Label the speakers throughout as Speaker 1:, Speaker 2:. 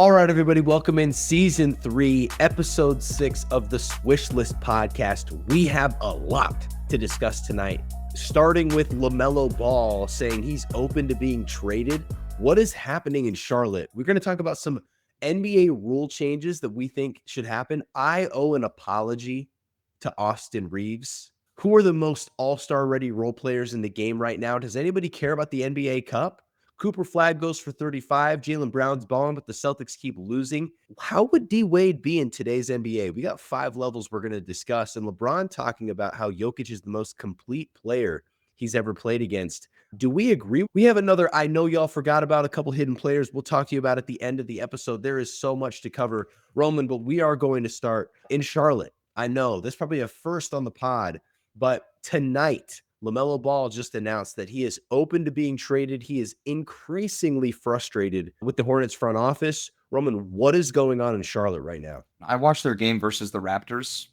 Speaker 1: All right, everybody, welcome in Season 3, Episode 6 of the Swish List Podcast. We have a lot to discuss tonight, starting with LaMelo Ball saying he's open to being traded. What is happening in Charlotte? We're going to talk about some NBA rule changes that we think should happen. I owe an apology to Austin Reeves. Who are the most all-star ready role players in the game right now? Does anybody care about the NBA Cup? Cooper Flagg goes for 35. Jalen Brown's balling, but the Celtics keep losing. How would D Wade be in today's NBA? We got 5 levels we're going to discuss. And LeBron talking about how Jokic is the most complete player he's ever played against. Do we agree? We have another, I know y'all forgot about a couple hidden players. We'll talk to you about at the end of the episode. There is so much to cover, Roman, but we are going to start in Charlotte. I know this is probably a first on the pod, but tonight, LaMelo Ball just announced that he is open to being traded. He is increasingly frustrated with the Hornets front office. Roman, what is going on in Charlotte right now?
Speaker 2: I watched their game versus the Raptors.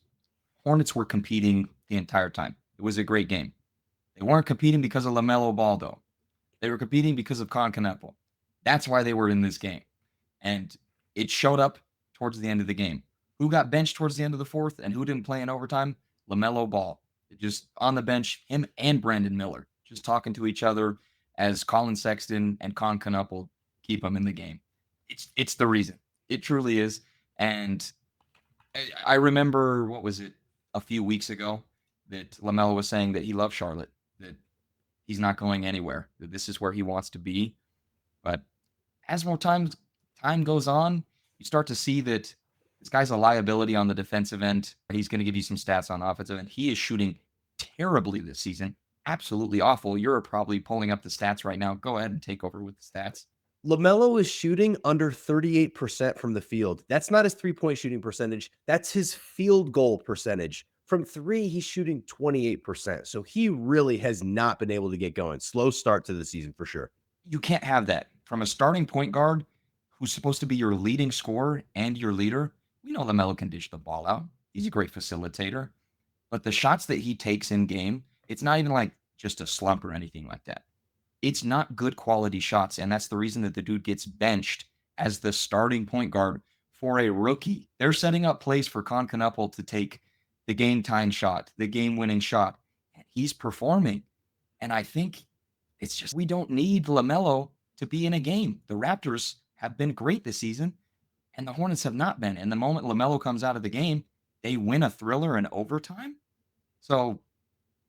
Speaker 2: Hornets were competing the entire time. It was a great game. They weren't competing because of LaMelo Ball, though. They were competing because of Inconsistencies. That's why they were in this game. And it showed up towards the end of the game. Who got benched towards the end of the fourth and who didn't play in overtime? LaMelo Ball. Just on the bench, him and Brandon Miller, just talking to each other as Colin Sexton and Con Canup will keep them in the game. It's the reason. It truly is. And I remember, what was it, a few weeks ago that LaMelo was saying that he loves Charlotte, that he's not going anywhere, that this is where he wants to be. But as more time goes on, you start to see that this guy's a liability on the defensive end. He's going to give you some stats on offensive end. He is shooting terribly this season. Absolutely awful. You're probably pulling up the stats right now. Go ahead and take over with the stats.
Speaker 1: LaMelo is shooting under 38% from the field. That's not his three-point shooting percentage. That's his field goal percentage. From three, he's shooting 28%. So he really has not been able to get going. Slow start to the season for sure.
Speaker 2: You can't have that. From a starting point guard who's supposed to be your leading scorer and your leader, we know LaMelo can dish the ball out. He's a great facilitator. But the shots that he takes in game, it's not even like just a slump or anything like that. It's not good quality shots, and that's the reason that the dude gets benched as the starting point guard for a rookie. They're setting up plays for Con Canup to take the game-tying shot, the game-winning shot. And he's performing. And I think it's just we don't need LaMelo to be in a game. The Raptors have been great this season, and the Hornets have not been. And the moment LaMelo comes out of the game, they win a thriller in overtime. So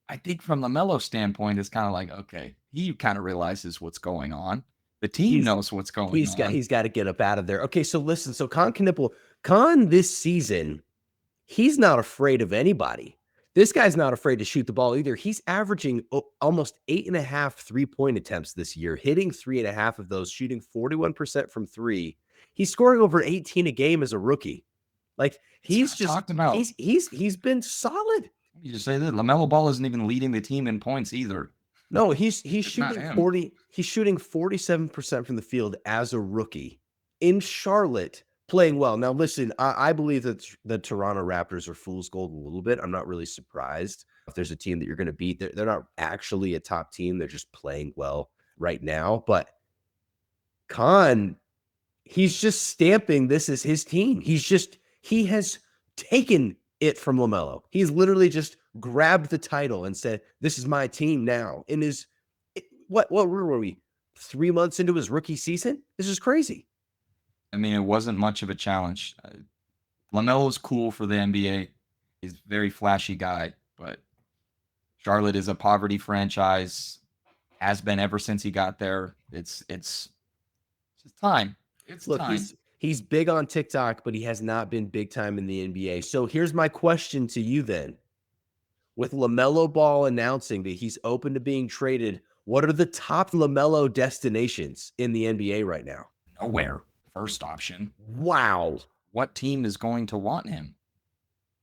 Speaker 2: I think from LaMelo's standpoint, it's kind of like, okay, he kind of realizes what's going on. The team knows what's going on.
Speaker 1: He's got to get up out of there. Okay, so listen. So Con this season, he's not afraid of anybody. This guy's not afraid to shoot the ball either. He's averaging almost 8.5 3-point attempts this year, hitting 3.5 of those, shooting 41% from three. He's scoring over 18 a game as a rookie. Like he's been solid.
Speaker 2: You just say that LaMelo Ball isn't even leading the team in points either.
Speaker 1: No, he's shooting 40. He's shooting 47% from the field as a rookie in Charlotte, playing well. Now, listen, I believe that the Toronto Raptors are fool's gold a little bit. I'm not really surprised if there's a team that you're going to beat. They're not actually a top team. They're just playing well right now. But Con, he's just stamping this as his team. He has taken it from LaMelo. He's literally just grabbed the title and said, "This is my team now." In his what were we? 3 months into his rookie season? This is crazy.
Speaker 2: I mean, it wasn't much of a challenge. LaMelo's cool for the NBA. He's a very flashy guy, but Charlotte is a poverty franchise. Has been ever since he got there. It's just time. Time.
Speaker 1: He's big on TikTok, but he has not been big time in the NBA. So here's my question to you then. With LaMelo Ball announcing that he's open to being traded, what are the top LaMelo destinations in the NBA right now?
Speaker 2: Nowhere. First option.
Speaker 1: Wow.
Speaker 2: What team is going to want him?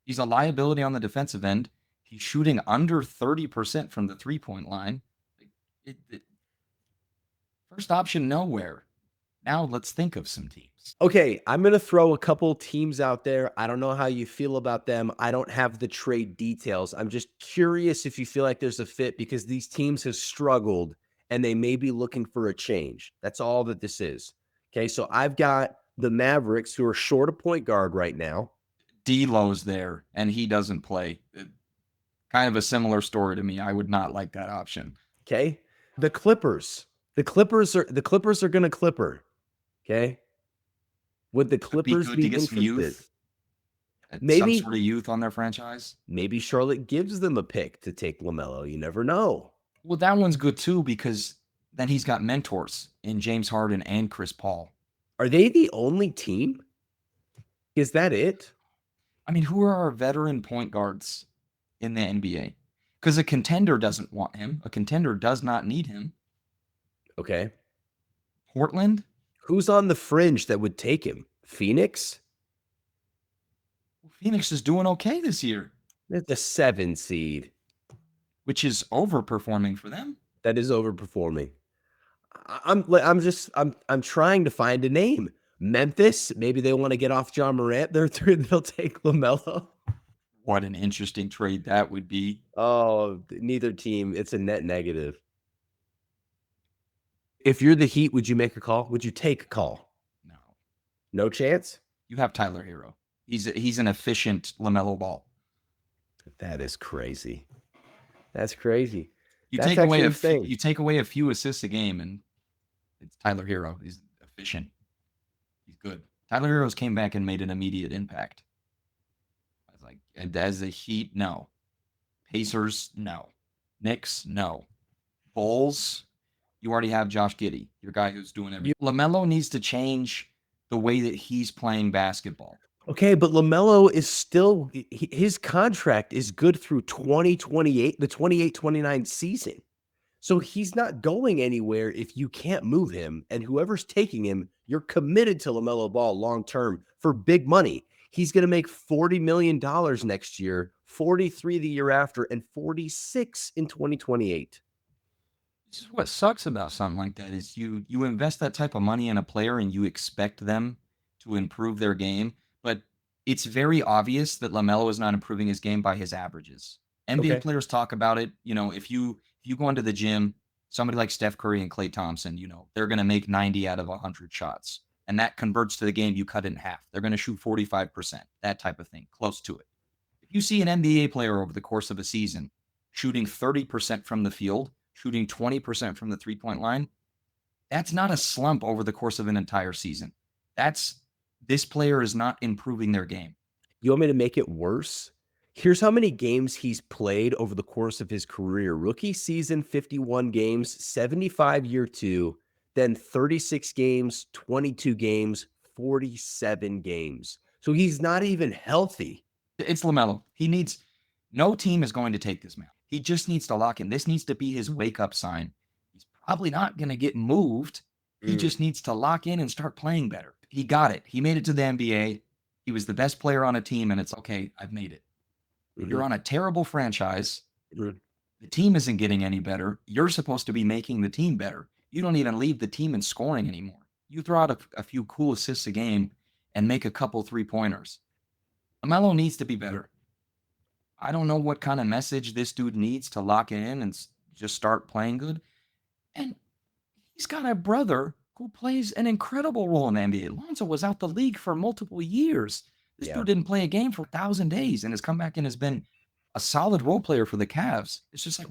Speaker 2: He's a liability on the defensive end. He's shooting under 30% from the three-point line. First option, nowhere. Now let's think of some teams.
Speaker 1: Okay, I'm going to throw a couple teams out there. I don't know how you feel about them. I don't have the trade details. I'm just curious if you feel like there's a fit because these teams have struggled and they may be looking for a change. That's all that this is. Okay, so I've got the Mavericks, who are short a point guard right now.
Speaker 2: D'Lo's there, and he doesn't play. Kind of a similar story to me. I would not like that option.
Speaker 1: Okay. The Clippers. The Clippers are going to clipper. Okay. Would the
Speaker 2: Could be
Speaker 1: Clippers
Speaker 2: good
Speaker 1: be
Speaker 2: to get some
Speaker 1: interested?
Speaker 2: youth. Some
Speaker 1: Maybe
Speaker 2: sort of youth on their franchise.
Speaker 1: maybe Charlotte gives them a pick to take LaMelo. You never know.
Speaker 2: Well, that one's good too because then he's got mentors in James Harden and Chris Paul.
Speaker 1: Are they the only team? Is that it?
Speaker 2: I mean, who are our veteran point guards in the NBA? Because a contender doesn't want him. A contender does not need him.
Speaker 1: Okay.
Speaker 2: Portland?
Speaker 1: Who's on the fringe that would take him? Phoenix?
Speaker 2: Phoenix is doing okay this year,
Speaker 1: They're the 7 seed.
Speaker 2: which is overperforming for them.
Speaker 1: That is overperforming. I'm trying to find a name. Memphis, maybe they want to get off John Morant. They'll take LaMelo.
Speaker 2: What an interesting trade that would be.
Speaker 1: Oh, neither team. It's a net negative. If you're the Heat, would you make a call? Would you take a call?
Speaker 2: No.
Speaker 1: No chance?
Speaker 2: You have Tyler Hero. He's an efficient LaMelo Ball.
Speaker 1: That is crazy. That's crazy.
Speaker 2: You
Speaker 1: That's
Speaker 2: take away
Speaker 1: actually insane.
Speaker 2: you take away a few assists a game, and it's Tyler Hero. He's efficient. He's good. Tyler Hero's came back and made an immediate impact. I was like, as the Heat, no. Pacers, no. Knicks, no. Bulls, you already have Josh Giddey, your guy who's doing everything. LaMelo needs to change the way that he's playing basketball.
Speaker 1: Okay, but LaMelo is still his contract is good through 2028, the 28-29 season. So he's not going anywhere if you can't move him. And whoever's taking him, you're committed to LaMelo Ball long term for big money. He's going to make $40 million next year, 43 the year after, and 46 in 2028.
Speaker 2: This is what sucks about something like that is you invest that type of money in a player and you expect them to improve their game, but it's very obvious that LaMelo is not improving his game by his averages. NBA
Speaker 1: Okay.
Speaker 2: players talk about it. If you go into the gym, somebody like Steph Curry and Klay Thompson, they're going to make 90 out of 100 shots. And that converts to the game, you cut it in half. They're going to shoot 45%, that type of thing, close to it. If you see an NBA player over the course of a season shooting 30% from the field, shooting 20% from the three-point line, that's not a slump over the course of an entire season. This player is not improving their game.
Speaker 1: You want me to make it worse? Here's how many games he's played over the course of his career. Rookie season, 51 games, 75 year 2, then 36 games, 22 games, 47 games. So he's not even healthy.
Speaker 2: It's LaMelo. No team is going to take this man. He just needs to lock in. This needs to be his wake-up sign. He's probably not going to get moved. He just needs to lock in and start playing better. He got it. He made it to the NBA. He was the best player on a team, and it's okay. I've made it. You're on a terrible franchise. The team isn't getting any better. You're supposed to be making the team better. You don't even lead the team in scoring anymore. You throw out a few cool assists a game and make a couple three-pointers. LaMelo needs to be better. I don't know what kind of message this dude needs to lock it in and just start playing good. And he's got a brother who plays an incredible role in the NBA. Lonzo was out the league for multiple years. This dude didn't play a game for 1,000 days and has come back and has been a solid role player for the Cavs. It's just like,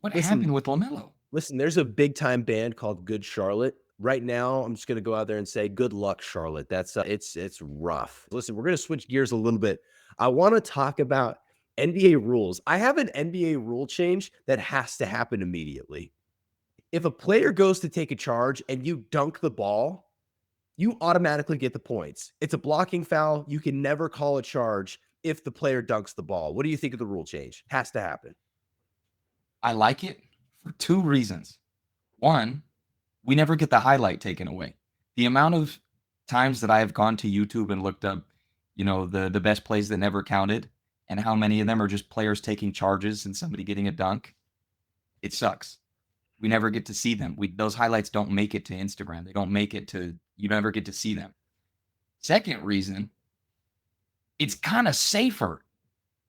Speaker 2: what happened with LaMelo?
Speaker 1: Listen, there's a big time band called Good Charlotte. Right now, I'm just going to go out there and say, good luck, Charlotte. That's it's rough. Listen, we're going to switch gears a little bit. I want to talk about NBA rules. I have an NBA rule change that has to happen immediately. If a player goes to take a charge and you dunk the ball, you automatically get the points. It's a blocking foul. You can never call a charge if the player dunks the ball. What do you think of the rule change? Has to happen.
Speaker 2: I like it for two reasons. One, we never get the highlight taken away. The amount of times that I have gone to YouTube and looked up, the best plays that never counted and how many of them are just players taking charges and somebody getting a dunk, it sucks. We never get to see them. Those highlights don't make it to Instagram. They don't make it to, you never get to see them. Second reason, it's kind of safer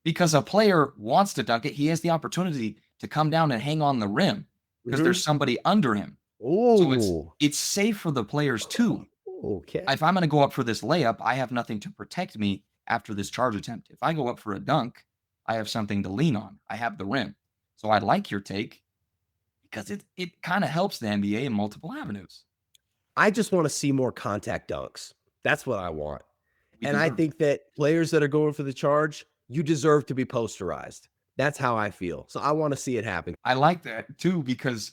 Speaker 2: because a player wants to dunk it. He has the opportunity to come down and hang on the rim because there's somebody under him.
Speaker 1: Oh,
Speaker 2: So it's safe for the players too.
Speaker 1: Okay.
Speaker 2: If I'm going to go up for this layup, I have nothing to protect me after this charge attempt. If I go up for a dunk, I have something to lean on. I have the rim. So I like your take because it kind of helps the NBA in multiple avenues.
Speaker 1: I just want to see more contact dunks. That's what I want.
Speaker 2: We
Speaker 1: And I
Speaker 2: deserve.
Speaker 1: think that players that are going for the charge, you deserve to be posterized. That's how I feel. So I want to see it happen.
Speaker 2: I like that too because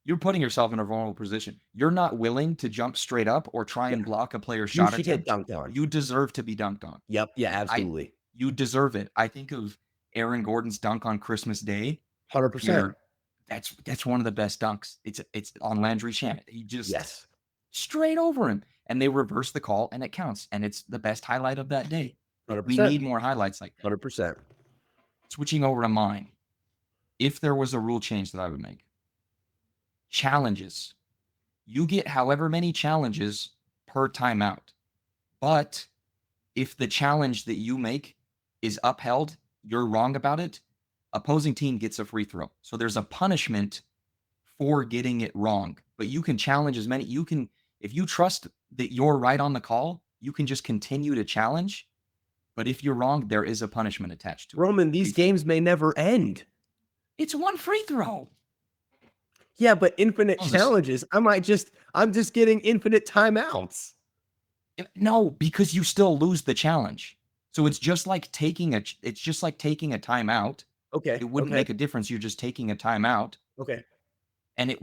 Speaker 2: you're putting yourself in a vulnerable position. You're not willing to jump straight up or try
Speaker 1: Yeah.
Speaker 2: and block a player's
Speaker 1: You
Speaker 2: shot
Speaker 1: should get
Speaker 2: attempt.
Speaker 1: dunked on.
Speaker 2: You deserve to be dunked on.
Speaker 1: Yep. Yeah,
Speaker 2: I
Speaker 1: absolutely.
Speaker 2: You deserve it. I think of Aaron Gordon's dunk on Christmas Day.
Speaker 1: 100%.
Speaker 2: That's one of the best dunks. It's on Landry Shamet. He just
Speaker 1: Yes.
Speaker 2: straight over him, and they reverse the call, and it counts, and it's the best highlight of that day.
Speaker 1: 100%.
Speaker 2: We need more highlights like that.
Speaker 1: 100%.
Speaker 2: Switching over to mine, if there was a rule change that I would make, challenges. You get however many challenges per timeout, but if the challenge that you make is upheld, you're wrong about it, opposing team gets a free throw. So there's a punishment for getting it wrong, but you can challenge as many. If you trust that you're right on the call, you can just continue to challenge. But if you're wrong, there is a punishment attached to it.
Speaker 1: Roman, these games may never end.
Speaker 2: It's one free throw.
Speaker 1: Yeah, but infinite
Speaker 2: Oh,
Speaker 1: challenges. I'm just getting infinite timeouts.
Speaker 2: No, because you still lose the challenge. So it's just like taking a timeout.
Speaker 1: Okay.
Speaker 2: It wouldn't make a difference. You're just taking a timeout.
Speaker 1: Okay.
Speaker 2: And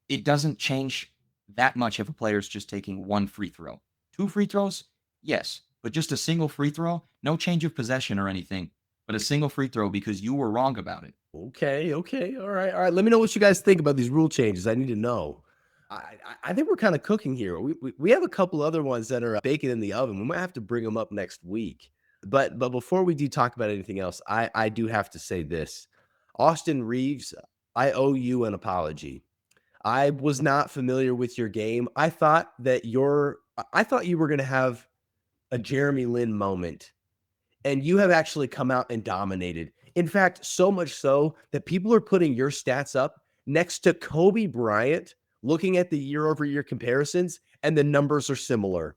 Speaker 2: it doesn't change that much if a player's just taking one free throw. 2 free throws, yes, but just a single free throw, no change of possession or anything, but a single free throw because you were wrong about it.
Speaker 1: Okay. All right. Let me know what you guys think about these rule changes. I need to know. I think we're kind of cooking here. We have a couple other ones that are baking in the oven. We might have to bring them up next week. But before we do talk about anything else, I do have to say this. Austin Reeves, I owe you an apology. I was not familiar with your game. I thought you were going to have a Jeremy Lin moment, and you have actually come out and dominated. In fact, so much so that people are putting your stats up next to Kobe Bryant, looking at the year-over-year comparisons, and the numbers are similar.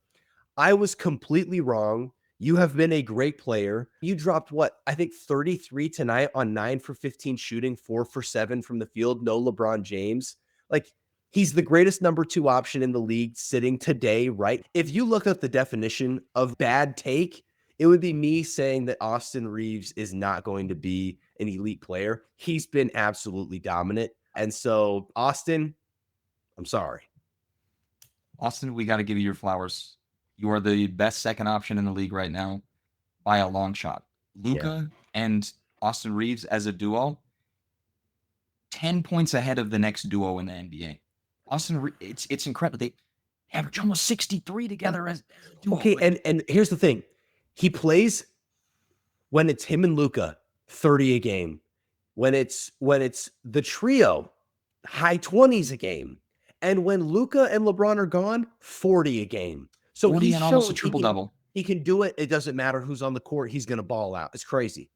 Speaker 1: I was completely wrong. You have been a great player. You dropped I think 33 tonight on 9 for 15 shooting, 4 for 7 from the field. No LeBron James. Like, he's the greatest number 2 option in the league sitting today, right? If you look up the definition of bad take, it would be me saying that Austin Reeves is not going to be an elite player. He's been absolutely dominant. And so, Austin, I'm sorry.
Speaker 2: Austin, we got to give you your flowers. You are the best second option in the league right now by a long shot. Luka and Austin Reeves as a duo, 10 points ahead of the next duo in the NBA. It's incredible. They average almost 63 together as a duo.
Speaker 1: Okay, and here's the thing. He plays when it's him and Luka, 30 a game. When it's the trio, high 20s a game. And when Luka and LeBron are gone, 40 a game. So
Speaker 2: 40
Speaker 1: he's
Speaker 2: and almost a triple-double.
Speaker 1: He can do it. It doesn't matter who's on the court. He's going to ball out. It's crazy.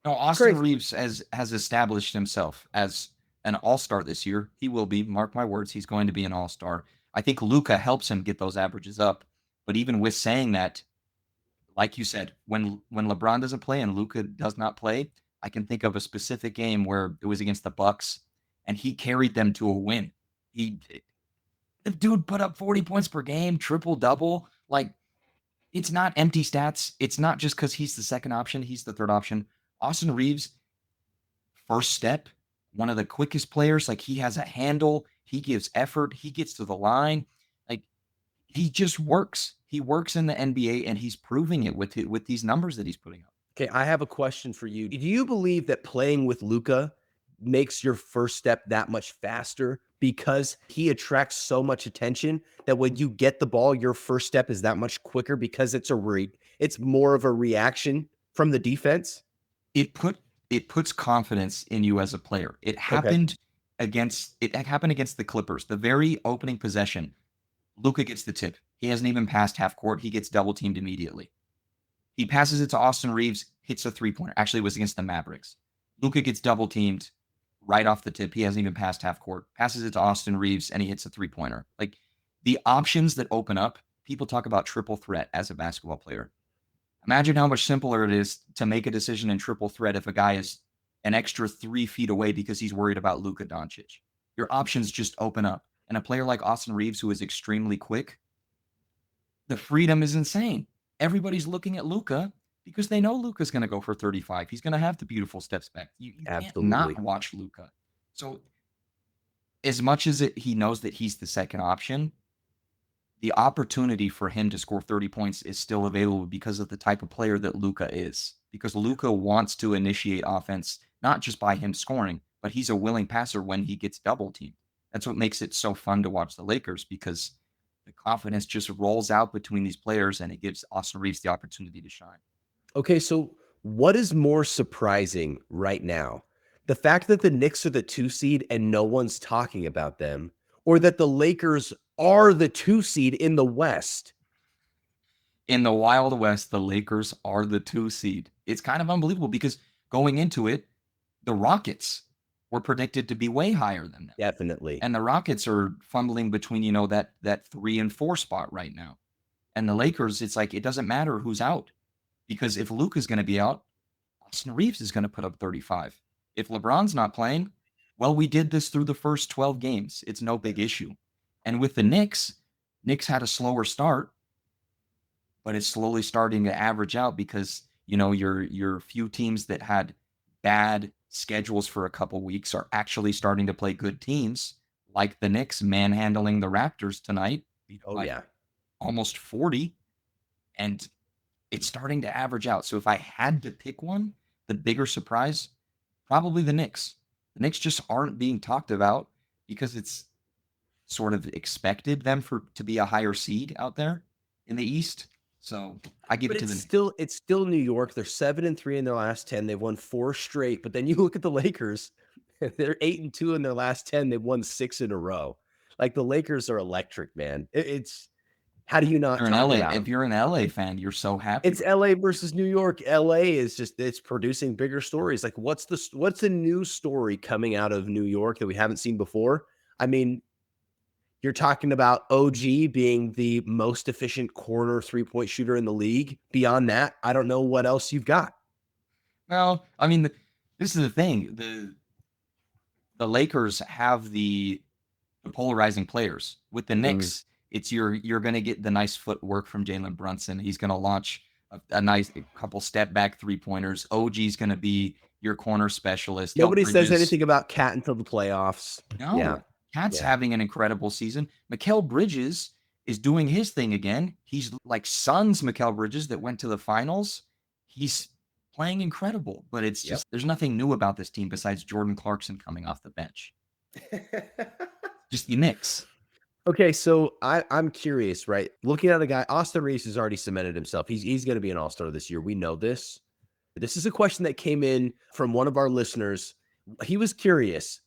Speaker 2: No, Austin Reeves has established himself as an all-star this year. He will be. Mark my words. He's going to be an all-star. I think Luka helps him get those averages up. But even with saying that, like you said, when LeBron doesn't play and Luka does not play, I can think of a specific game where it was against the Bucks, and he carried them to a win. The dude put up 40 points per game, triple-double. Like, it's not empty stats. It's not just because he's the second option. He's the third option. Austin Reeves, first step, one of the quickest players. Like, he has a handle. He gives effort. He gets to the line. Like, he just works. He works in the NBA, and he's proving it with these numbers that he's putting up.
Speaker 1: Okay, I have a question for you. Do you believe that playing with Luka makes your first step that much faster because he attracts so much attention that when you get the ball, your first step is that much quicker because it's more of a reaction from the defense?
Speaker 2: It puts confidence in you as a player. It happened against the Clippers. The very opening possession, Luka gets the tip. He hasn't even passed half court. He gets double teamed immediately. He passes it to Austin Reeves, hits a 3-pointer. Actually, it was against the Mavericks. Luka gets double teamed right off the tip. He hasn't even passed half court. Passes it to Austin Reeves, and he hits a 3-pointer. Like, the options that open up, people talk about triple threat as a basketball player. Imagine how much simpler it is to make a decision in triple threat if a guy is an extra 3 feet away because he's worried about Luka Doncic. Your options just open up. And a player like Austin Reeves, who is extremely quick, the freedom is insane. Everybody's looking at Luka because they know Luka's going to go for 35. He's going to have the beautiful steps back. You can't
Speaker 1: Absolutely.
Speaker 2: not watch Luka. So as much as he knows that he's the second option, the opportunity for him to score 30 points is still available because of the type of player that Luka is. Because Luka wants to initiate offense, not just by him scoring, but he's a willing passer when he gets double teamed. That's what makes it so fun to watch the Lakers, because the confidence just rolls out between these players and it gives Austin Reeves the opportunity to shine.
Speaker 1: Okay, so what is more surprising right now? The fact that the Knicks are the 2 seed and no one's talking about them, or that the Lakers are the 2 seed in the West?
Speaker 2: In the Wild West, the Lakers are the 2 seed. It's kind of unbelievable because going into it, the Rockets were predicted to be way higher than them.
Speaker 1: Definitely.
Speaker 2: And the Rockets are fumbling between, that 3 and 4 spot right now. And the Lakers, it's like, it doesn't matter who's out, because if Luka's going to be out, Austin Reeves is going to put up 35. If LeBron's not playing, well, we did this through the first 12 games. It's no big issue. And with the Knicks had a slower start, but it's slowly starting to average out because, your few teams that had bad schedules for a couple weeks are actually starting to play good teams, like the Knicks manhandling the Raptors tonight.
Speaker 1: Oh, yeah.
Speaker 2: Almost 40. And it's starting to average out. So if I had to pick one, the bigger surprise, probably the Knicks. The Knicks just aren't being talked about because it's sort of expected them to be a higher seed out there in the East. So I give it to the Knicks.
Speaker 1: It's still New York. They're 7-3 in their last 10. They've won 4 straight. But then you look at the Lakers, they're 8-2 in their last 10. They've won 6 in a row. Like, the Lakers are electric, man. It's how do you not talk about them?
Speaker 2: If you're an LA fan, you're so happy.
Speaker 1: It's LA versus New York. LA is it's producing bigger stories. Like, what's a new story coming out of New York that we haven't seen before? I mean, you're talking about OG being the most efficient corner 3-point shooter in the league. Beyond that, I don't know what else you've got.
Speaker 2: Well, I mean, this is the thing. The Lakers have the polarizing players. With the Knicks, it's you're going to get the nice footwork from Jalen Brunson. He's going to launch a nice couple step back 3-pointers. OG's going to be your corner specialist.
Speaker 1: Nobody says anything about Cat until the playoffs.
Speaker 2: No.
Speaker 1: Yeah.
Speaker 2: Cat's having an incredible season. Mikal Bridges is doing his thing again. He's like Suns Mikal Bridges that went to the finals. He's playing incredible, but it's just there's nothing new about this team besides Jordan Clarkson coming off the bench. Just the Knicks.
Speaker 1: Okay, so I'm curious, right? Looking at the guy, Austin Reeves has already cemented himself. He's going to be an all-star this year. We know this. This is a question that came in from one of our listeners. He was curious.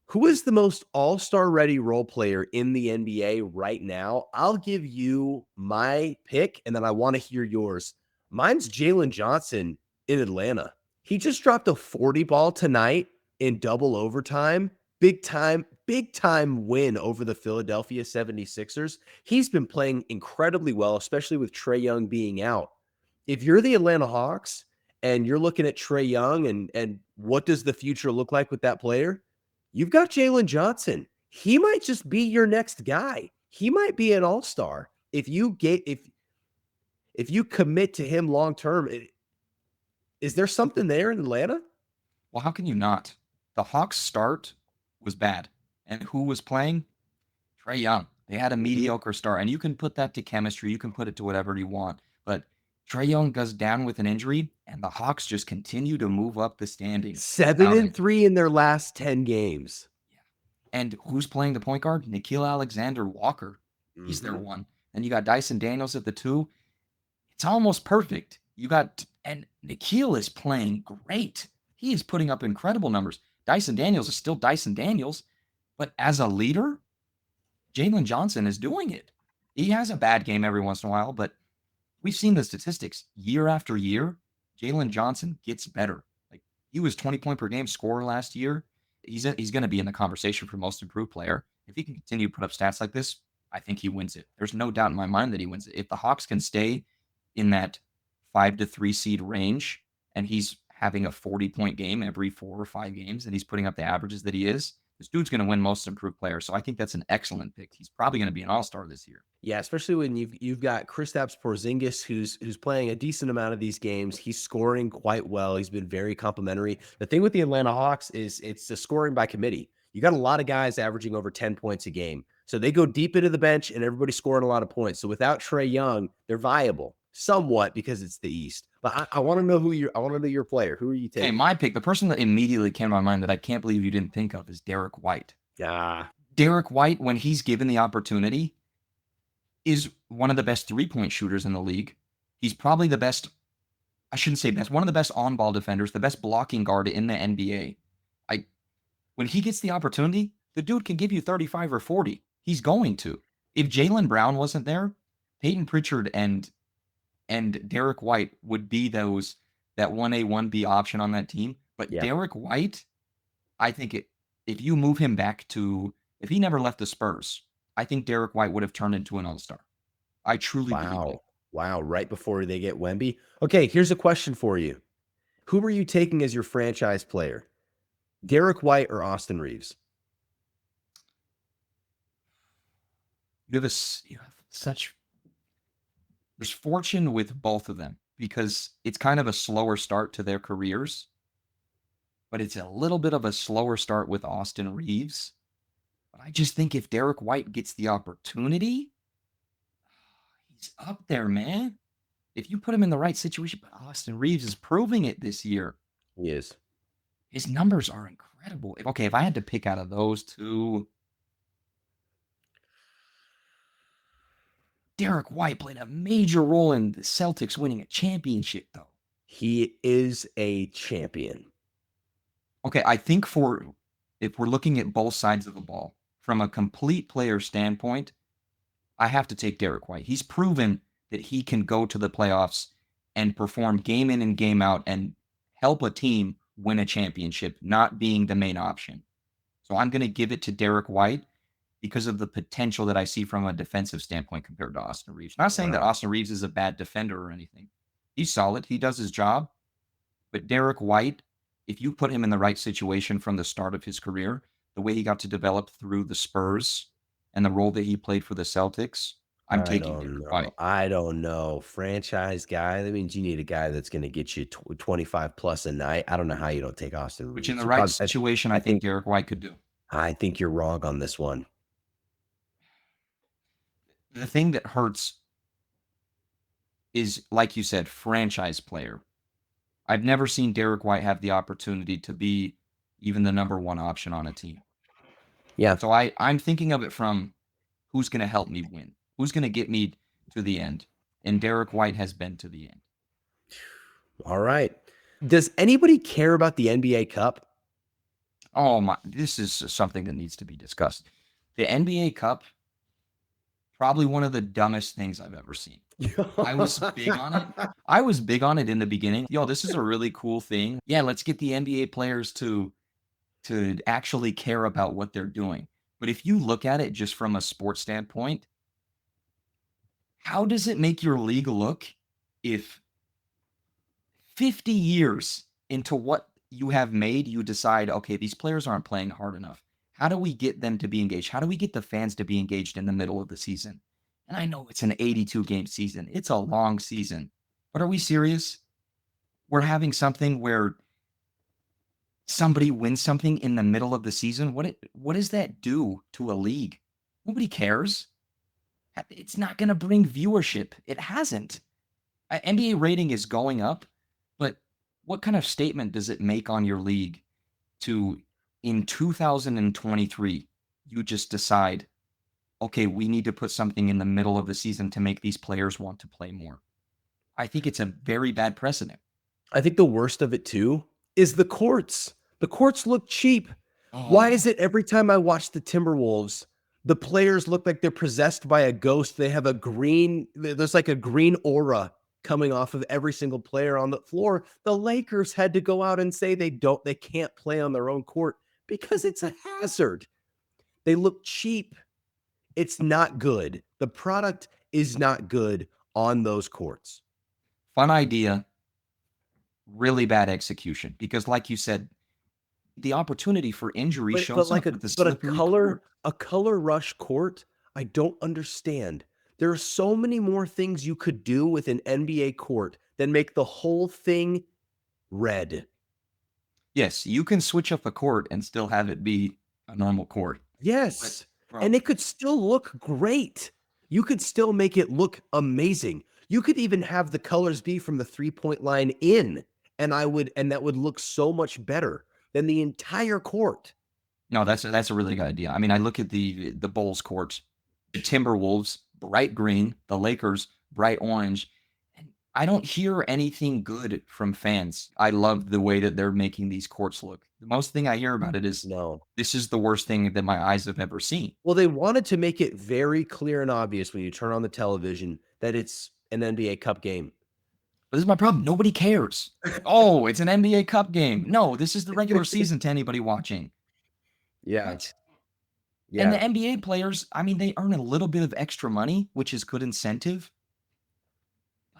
Speaker 1: Who is the most all-star ready role player in the NBA right now? I'll give you my pick, and then I want to hear yours. Mine's Jalen Johnson in Atlanta. He just dropped a 40 ball tonight in double overtime. Big time win over the Philadelphia 76ers. He's been playing incredibly well, especially with Trae Young being out. If you're the Atlanta Hawks and you're looking at Trae Young and what does the future look like with that player, you've got Jalen Johnson. He might just be your next guy. He might be an all-star. If you commit to him long-term, is there something there in Atlanta?
Speaker 2: Well, how can you not? The Hawks start was bad. And who was playing? Trae Young. They had a mediocre start. And you can put that to chemistry. You can put it to whatever you want. But Trae Young goes down with an injury, and the Hawks just continue to move up the standings.
Speaker 1: 7-3 in their last 10 games.
Speaker 2: Yeah. And who's playing the point guard? Nickeil Alexander-Walker. He's their one. And you got Dyson Daniels at the 2. It's almost perfect. And Nickeil is playing great. He is putting up incredible numbers. Dyson Daniels is still Dyson Daniels, but as a leader, Jalen Johnson is doing it. He has a bad game every once in a while, but we've seen the statistics year after year. Jalen Johnson gets better. Like, he was 20-point per game scorer last year. He's going to be in the conversation for most improved player. If he can continue to put up stats like this, I think he wins it. There's no doubt in my mind that he wins it. If the Hawks can stay in that 5-3 seed range and he's having a 40-point game every 4 or 5 games and he's putting up the averages that he is, this dude's going to win most improved player. So I think that's an excellent pick. He's probably going to be an all-star this year.
Speaker 1: Yeah, especially when you've got Kristaps Porzingis, who's playing a decent amount of these games. He's scoring quite well. He's been very complimentary. The thing with the Atlanta Hawks is it's the scoring by committee. You got a lot of guys averaging over 10 points a game. So they go deep into the bench and everybody's scoring a lot of points. So without Trae Young, they're viable somewhat because it's the East. But I want to know I want to know your player. Who are you taking?
Speaker 2: Okay, my pick, the person that immediately came to my mind that I can't believe you didn't think of is Derek White.
Speaker 1: Yeah.
Speaker 2: Derek White, when he's given the opportunity, is one of the best three-point shooters in the league. He's probably the best, I shouldn't say best, one of the best on-ball defenders, the best blocking guard in the NBA. When he gets the opportunity, the dude can give you 35 or 40. He's going to. If Jalen Brown wasn't there, Peyton Pritchard and Derek White would be that 1A, 1B option on that team. But
Speaker 1: Yeah.
Speaker 2: Derek White, I think if you move him back if he never left the Spurs, I think Derek White would have turned into an all-star. I truly believe it.
Speaker 1: Wow. Right before they get Wemby. Okay, here's a question for you. Who are you taking as your franchise player? Derek White or Austin Reeves?
Speaker 2: There's fortune with both of them because it's kind of a slower start to their careers, but it's a little bit of a slower start with Austin Reeves. But I just think if Derek White gets the opportunity, he's up there, man. If you put him in the right situation, but Austin Reeves is proving it this year.
Speaker 1: He is.
Speaker 2: His numbers are incredible. Okay, if I had to pick out of those two, Derek White played a major role in the Celtics winning a championship, though.
Speaker 1: He is a champion.
Speaker 2: Okay, I think if we're looking at both sides of the ball, from a complete player standpoint, I have to take Derek White. He's proven that he can go to the playoffs and perform game in and game out and help a team win a championship, not being the main option. So I'm going to give it to Derek White because of the potential that I see from a defensive standpoint compared to Austin Reeves. Not saying that Austin Reeves is a bad defender or anything. He's solid. He does his job. But Derek White, if you put him in the right situation from the start of his career, the way he got to develop through the Spurs and the role that he played for the Celtics, I'm taking Derek White.
Speaker 1: I don't know. Franchise guy, that means you need a guy that's going to get you 25 plus a night. I don't know how you don't take Austin Reeves.
Speaker 2: Which in the right situation, I think Derek White could do.
Speaker 1: I think you're wrong on this one.
Speaker 2: The thing that hurts is, like you said, franchise player. I've never seen Derek White have the opportunity to be even the number one option on a team.
Speaker 1: Yeah.
Speaker 2: So I'm thinking of it from who's going to help me win, who's going to get me to the end, and Derek White has been to the end.
Speaker 1: All right. Does anybody care about the NBA Cup?
Speaker 2: Oh my! This is something that needs to be discussed. The NBA Cup, probably one of the dumbest things I've ever seen. I was big on it. I was big on it in the beginning. Yo, this is a really cool thing. Yeah, let's get the NBA players to actually care about what they're doing. But if you look at it just from a sports standpoint, how does it make your league look if 50 years into what you have made, you decide, okay, these players aren't playing hard enough. How do we get them to be engaged? How do we get the fans to be engaged in the middle of the season? And I know it's an 82-game season. It's a long season. But are we serious? We're having something where somebody wins something in the middle of the season? What does that do to a league? Nobody cares. It's not going to bring viewership. It hasn't. NBA rating is going up, but what kind of statement does it make on your league to, in 2023, you just decide, okay, we need to put something in the middle of the season to make these players want to play more? I think it's a very bad precedent.
Speaker 1: I think the worst of it, too, is the courts. The courts look cheap.
Speaker 2: Oh.
Speaker 1: Why is it every time I watch the Timberwolves, the players look like they're possessed by a ghost? They have there's like a green aura coming off of every single player on the floor. The Lakers had to go out and say they can't play on their own court because it's a hazard. They look cheap. It's not good. The product is not good on those courts.
Speaker 2: Fun idea, really bad execution. Because, like you said, the opportunity for injury
Speaker 1: But
Speaker 2: shows
Speaker 1: like
Speaker 2: up
Speaker 1: a
Speaker 2: with the
Speaker 1: but
Speaker 2: slippery court.
Speaker 1: a color rush court, I don't understand. There are so many more things you could do with an NBA court than make the whole thing red.
Speaker 2: Yes, you can switch up a court and still have it be a normal court. But,
Speaker 1: Yes, and
Speaker 2: bro,
Speaker 1: it could still look great. You could still make it look amazing. You could even have the colors be from the three-point line in, and that would look so much better than the entire court.
Speaker 2: no, that's a really good idea. I mean, I look at the Bulls court, the Timberwolves, bright green, the Lakers, bright orange. And I don't hear anything good from fans. I love the way that they're making these courts look. The most thing I hear about it is
Speaker 1: No.
Speaker 2: this is the worst thing that my eyes have ever seen.
Speaker 1: Well, they wanted to make it very clear and obvious when you turn on the television that it's an NBA Cup game.
Speaker 2: But this is my problem. Nobody cares. Like, oh, it's an NBA Cup game. No, this is the regular season to anybody watching.
Speaker 1: Yeah,
Speaker 2: What? And the
Speaker 1: yeah.
Speaker 2: NBA players, I mean, they earn a little bit of extra money, which is good incentive.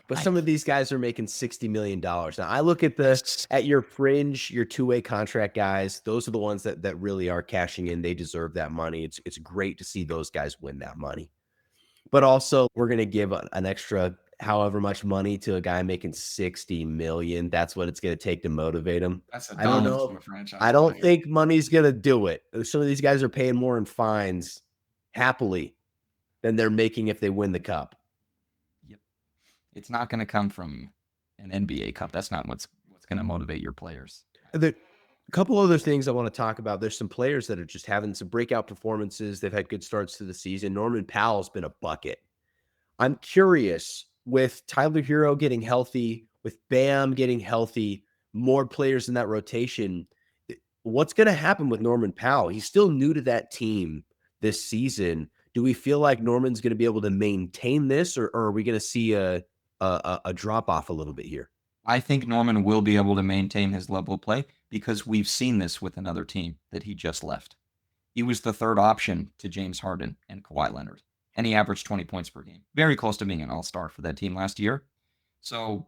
Speaker 1: But
Speaker 2: I
Speaker 1: some of these guys are making $60 million. Now, I look at
Speaker 2: Yes.
Speaker 1: your fringe, your two-way contract guys. Those are the ones that really are cashing in. They deserve that money. It's great to see those guys win that money. But also, we're gonna give an extra however much money to a guy making 60 million. That's what it's gonna take to motivate him.
Speaker 2: That's a
Speaker 1: I don't
Speaker 2: dollar
Speaker 1: know.
Speaker 2: to a
Speaker 1: I
Speaker 2: franchise
Speaker 1: don't
Speaker 2: player.
Speaker 1: think money's gonna do it. Some of these guys are paying more in fines happily than they're making if they win the cup.
Speaker 2: Yep. It's not going to come from an NBA Cup. That's not what's going to motivate your players.
Speaker 1: A couple other things I want to talk about. There's some players that are just having some breakout performances. They've had good starts to the season. Norman Powell's been a bucket. I'm curious with Tyler Hero getting healthy, with Bam getting healthy, more players in that rotation. What's going to happen with Norman Powell? He's still new to that team this season. Do we feel like Norman's going to be able to maintain this, or are we going to see a drop off a little bit here?
Speaker 2: I think Norman will be able to maintain his level of play because we've seen this with another team that he just left. He was the third option to James Harden and Kawhi Leonard, and he averaged 20 points per game. Very close to being an all-star for that team last year. So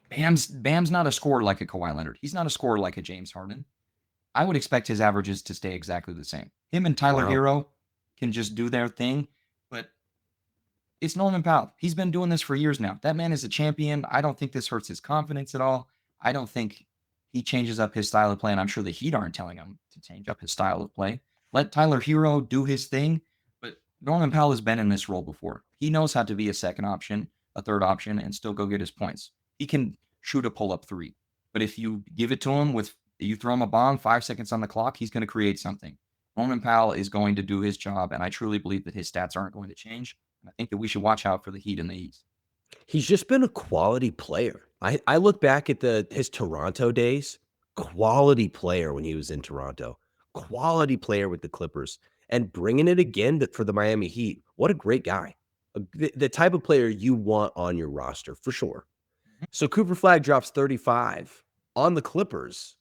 Speaker 2: Bam's not a scorer like a Kawhi Leonard. He's not a scorer like a James Harden. I would expect his averages to stay exactly the same. Him and Tyler
Speaker 1: Wow.
Speaker 2: Hero can just do their thing, but it's Norman Powell. He's been doing this for years now. That man is a champion. I don't think this hurts his confidence at all. I don't think he changes up his style of play, and I'm sure the Heat aren't telling him to change up his style of play. Let Tyler Hero do his thing, but Norman Powell has been in this role before. He knows how to be a second option, a third option, and still go get his points. He can shoot a pull-up three, but if you give it to him you throw him a bomb, 5 seconds on the clock, he's going to create something. Norman Powell is going to do his job, and I truly believe that his stats aren't going to change. And I think that we should watch out for the Heat in the East.
Speaker 1: He's just been a quality player. I look back at his Toronto days, quality player when he was in Toronto, quality player with the Clippers, and bringing it again for the Miami Heat. What a great guy. The type of player you want on your roster for sure. So Cooper Flagg drops 35 on the Clippers.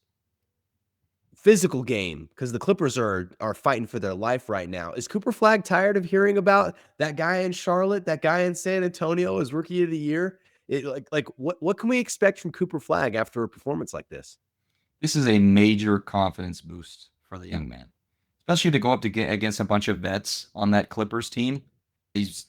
Speaker 1: Physical game because the Clippers are fighting for their life right now. Is Cooper Flagg tired of hearing about that guy in Charlotte, that guy in San Antonio as rookie of the year? What can we expect from Cooper Flagg after a performance like this?
Speaker 2: This is a major confidence boost for the young man, especially to go up to get against a bunch of vets on that Clippers team. He's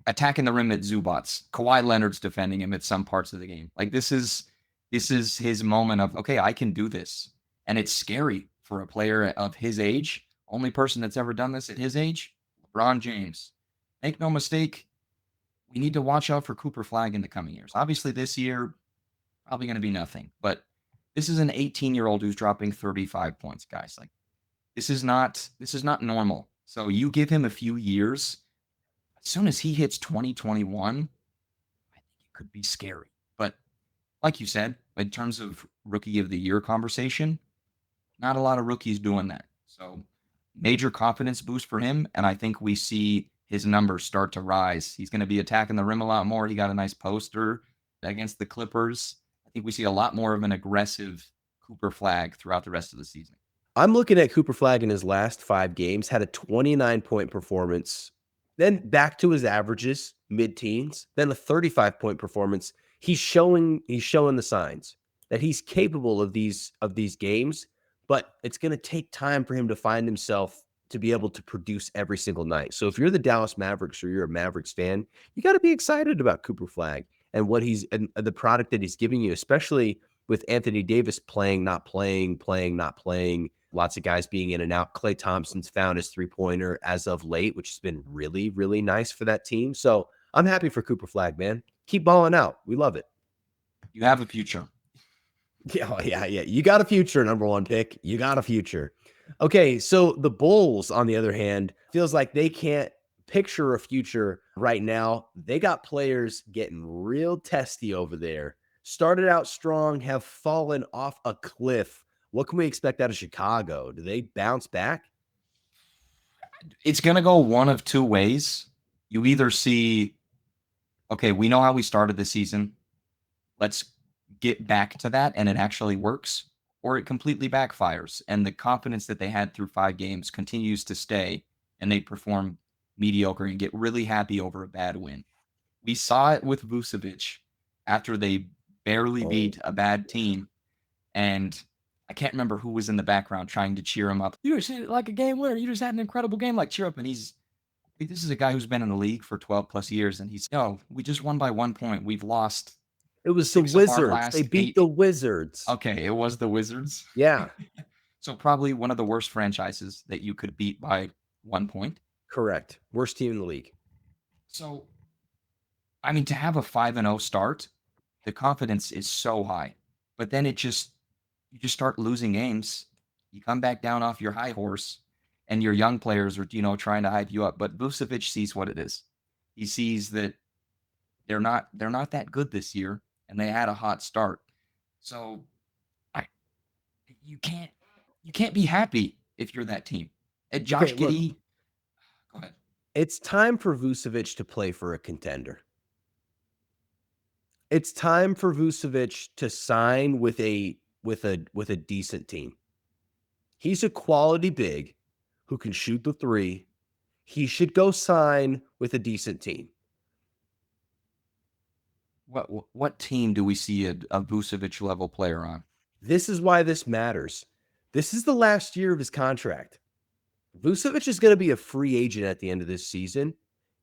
Speaker 2: attacking the rim at Zubats. Kawhi Leonard's defending him at some parts of the game. Like this is his moment of, okay, I can do this. And it's scary for a player of his age. Only person that's ever done this at his age, LeBron James. Make no mistake, we need to watch out for Cooper Flagg in the coming years. Obviously, this year, probably going to be nothing. But this is an 18-year-old who's dropping 35 points, guys. Like this is not normal. So you give him a few years. As soon as he hits 2021, I think it could be scary. But like you said, in terms of rookie of the year conversation, not a lot of rookies doing that. So major confidence boost for him. And I think we see his numbers start to rise. He's going to be attacking the rim a lot more. He got a nice poster against the Clippers. I think we see a lot more of an aggressive Cooper Flagg throughout the rest of the season.
Speaker 1: I'm looking at Cooper Flagg in his last 5 games, had a 29-point performance, then back to his averages, mid-teens, then a 35-point performance. He's showing the signs that he's capable of these games, but it's going to take time for him to find himself to be able to produce every single night. So if you're the Dallas Mavericks or you're a Mavericks fan, you got to be excited about Cooper Flagg and what he's and the product that he's giving you, especially with Anthony Davis playing, not playing, playing, not playing. Lots of guys being in and out. Klay Thompson's found his three-pointer as of late, which has been really, really nice for that team. So I'm happy for Cooper Flagg, man. Keep balling out. We love it.
Speaker 2: You have a future.
Speaker 1: Yeah. You got a future, number 1 pick. You got a future. Okay, so the Bulls, on the other hand, feels like they can't picture a future right now. They got players getting real testy over there. Started out strong, have fallen off a cliff. What can we expect out of Chicago? Do they bounce back?
Speaker 2: It's going to go one of two ways. You either see, okay, we know how we started the season. Let's get back to that, and it actually works, or it completely backfires, and the confidence that they had through 5 games continues to stay, and they perform mediocre and get really happy over a bad win. We saw it with Vukovich after they barely beat a bad team, and I can't remember who was in the background trying to cheer him up. You just hit it like a game winner. You just had an incredible game, like cheer up. And this is a guy who's been in the league for 12 plus years, and we just won by 1 point. We've lost.
Speaker 1: It was the Wizards. They beat the Wizards.
Speaker 2: Okay, it was the Wizards.
Speaker 1: Yeah.
Speaker 2: So probably one of the worst franchises that you could beat by 1 point.
Speaker 1: Correct. Worst team in the league.
Speaker 2: So, I mean, to have a 5-0 start, the confidence is so high. But then you just start losing games. You come back down off your high horse, and your young players are, trying to hype you up. But Vucevic sees what it is. He sees that they're not that good this year, and they had a hot start. So you can't be happy if you're that team. And Josh Giddey, go ahead.
Speaker 1: It's time for Vucevic to play for a contender. It's time for Vucevic to sign with a decent team. He's a quality big who can shoot the 3. He should go sign with a decent team.
Speaker 2: What team do we see a Vucevic level player on?
Speaker 1: This is why this matters. This is the last year of his contract. Vucevic is going to be a free agent at the end of this season.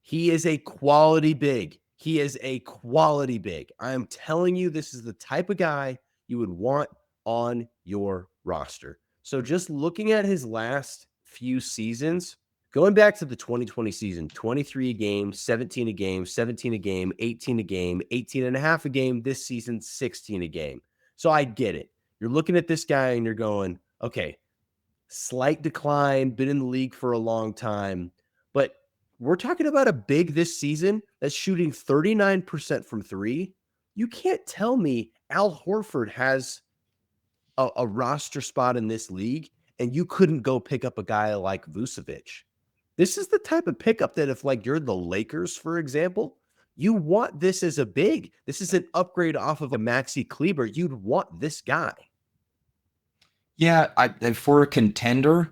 Speaker 1: He is a quality big. He is a quality big. I am telling you, this is the type of guy you would want on your roster. So just looking at his last few seasons, going back to the 2020 season, 23 a game, 17 a game, 17 a game, 18 a game, 18 and a half a game. This season, 16 a game. So I get it. You're looking at this guy and you're going, okay, slight decline, been in the league for a long time, but we're talking about a big this season that's shooting 39% from 3. You can't tell me Al Horford has a roster spot in this league and you couldn't go pick up a guy like Vucevic. This is the type of pickup that if you're the Lakers, for example, you want this as a big. This is an upgrade off of a Maxi Kleber. You'd want this guy.
Speaker 2: Yeah, for a contender,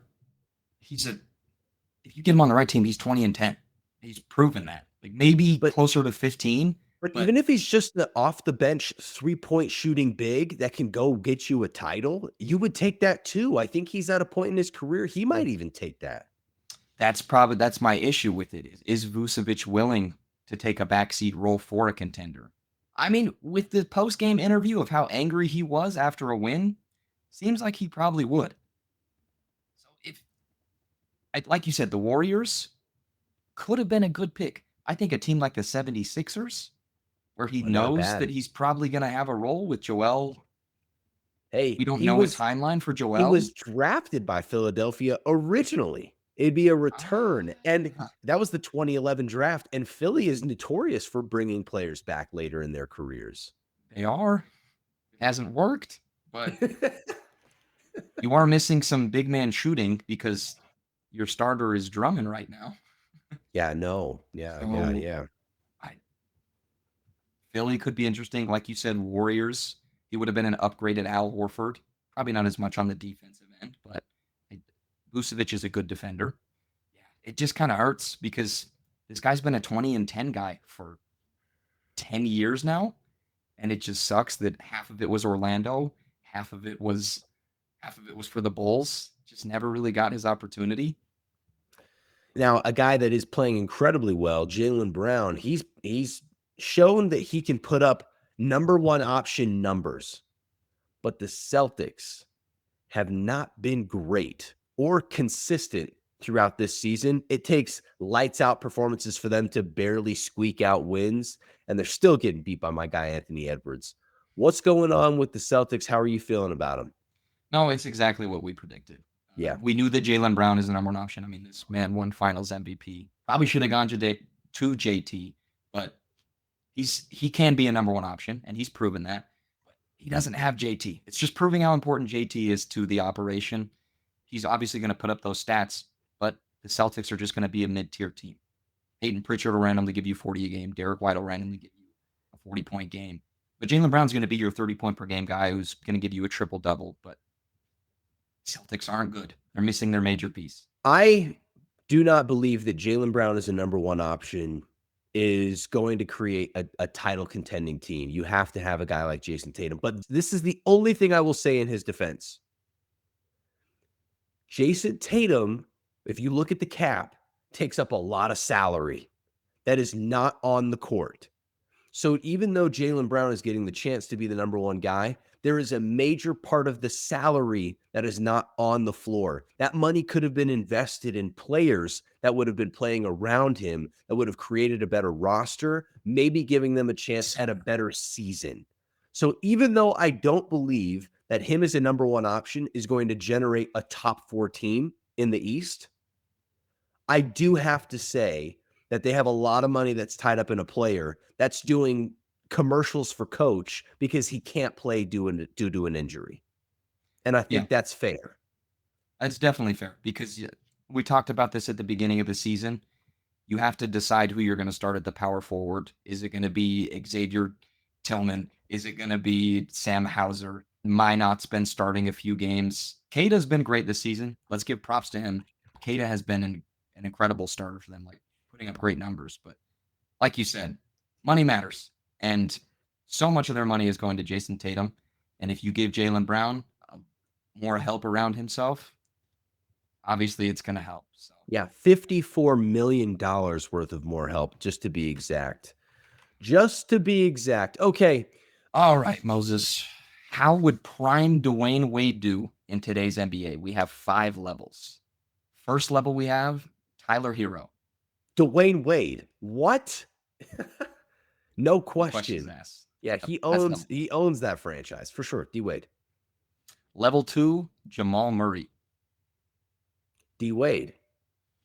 Speaker 2: if you get him on the right team, he's 20 and 10. He's proven that. Maybe closer to 15.
Speaker 1: But even if he's just the off the bench 3-point shooting big that can go get you a title, you would take that too. I think he's at a point in his career he might even take that.
Speaker 2: That's my issue with it. Is Vucevic willing to take a backseat role for a contender? I mean, with the post-game interview of how angry he was after a win, seems like he probably would. So like you said, the Warriors could have been a good pick. I think a team like the 76ers, where he knows that he's probably going to have a role with Joel.
Speaker 1: Hey,
Speaker 2: we don't know his timeline for Joel.
Speaker 1: He was drafted by Philadelphia originally. It'd be a return. And that was the 2011 draft. And Philly is notorious for bringing players back later in their careers.
Speaker 2: They are. It hasn't worked, but you are missing some big man shooting because your starter is Drummond right now.
Speaker 1: Yeah, no. Yeah.
Speaker 2: Philly could be interesting. Like you said, Warriors, he would have been an upgraded Al Horford. Probably not as much on the defensive end, but Vucevic is a good defender. Yeah, it just kind of hurts because this guy's been a 20-10 guy for 10 years now. And it just sucks that half of it was Orlando, half of it was for the Bulls. Just never really got his opportunity.
Speaker 1: Now, a guy that is playing incredibly well, Jalen Brown, he's shown that he can put up number one option numbers, but the Celtics have not been great or consistent throughout this season. It takes lights out performances for them to barely squeak out wins, and they're still getting beat by my guy, Anthony Edwards. What's going on with the Celtics? How are you feeling about them?
Speaker 2: No, it's exactly what we predicted.
Speaker 1: Yeah.
Speaker 2: We knew that Jalen Brown is the number one option. I mean, this man won finals MVP. Probably should have gone to JT, but he can be a number one option, and he's proven that. But he doesn't have JT. It's just proving how important JT is to the operation. He's obviously going to put up those stats, but the Celtics are just going to be a mid-tier team. Peyton Pritchard will randomly give you 40 a game. Derek White will randomly give you a 40-point game. But Jalen Brown's going to be your 30-point per game guy who's going to give you a triple-double. But Celtics aren't good. They're missing their major piece.
Speaker 1: I do not believe that Jalen Brown as a number one option is going to create a title contending team. You have to have a guy like Jason Tatum. But this is the only thing I will say in his defense. Jason Tatum, if you look at the cap, takes up a lot of salary that is not on the court. So even though Jalen Brown is getting the chance to be the number one guy, there is a major part of the salary that is not on the floor. That money could have been invested in players that would have been playing around him, that would have created a better roster, maybe giving them a chance at a better season. So even though I don't believe that him as a number one option is going to generate a top four team in the East, I do have to say that they have a lot of money that's tied up in a player that's doing commercials for coach because he can't play due to an injury. And I think that's fair.
Speaker 2: That's definitely fair because we talked about this at the beginning of the season. You have to decide who you're going to start at the power forward. Is it going to be Xavier Tillman? Is it going to be Sam Hauser? Minot's been starting a few games. Kata's been great this season. Let's give props to him. Kata has been an incredible starter for them, like putting up great numbers. But like you said, money matters. And so much of their money is going to Jason Tatum. And if you give Jalen Brown more help around himself, obviously it's going to help. So.
Speaker 1: Yeah, $54 million worth of more help, just to be exact. Just to be exact. Okay.
Speaker 2: All right, Moses. How would prime Dwyane Wade do in today's NBA? We have 5 levels. First level we have Tyler Hero.
Speaker 1: Dwyane Wade. What? No question. Yeah, he owns that franchise for sure. D Wade.
Speaker 2: Level 2, Jamal Murray.
Speaker 1: D Wade.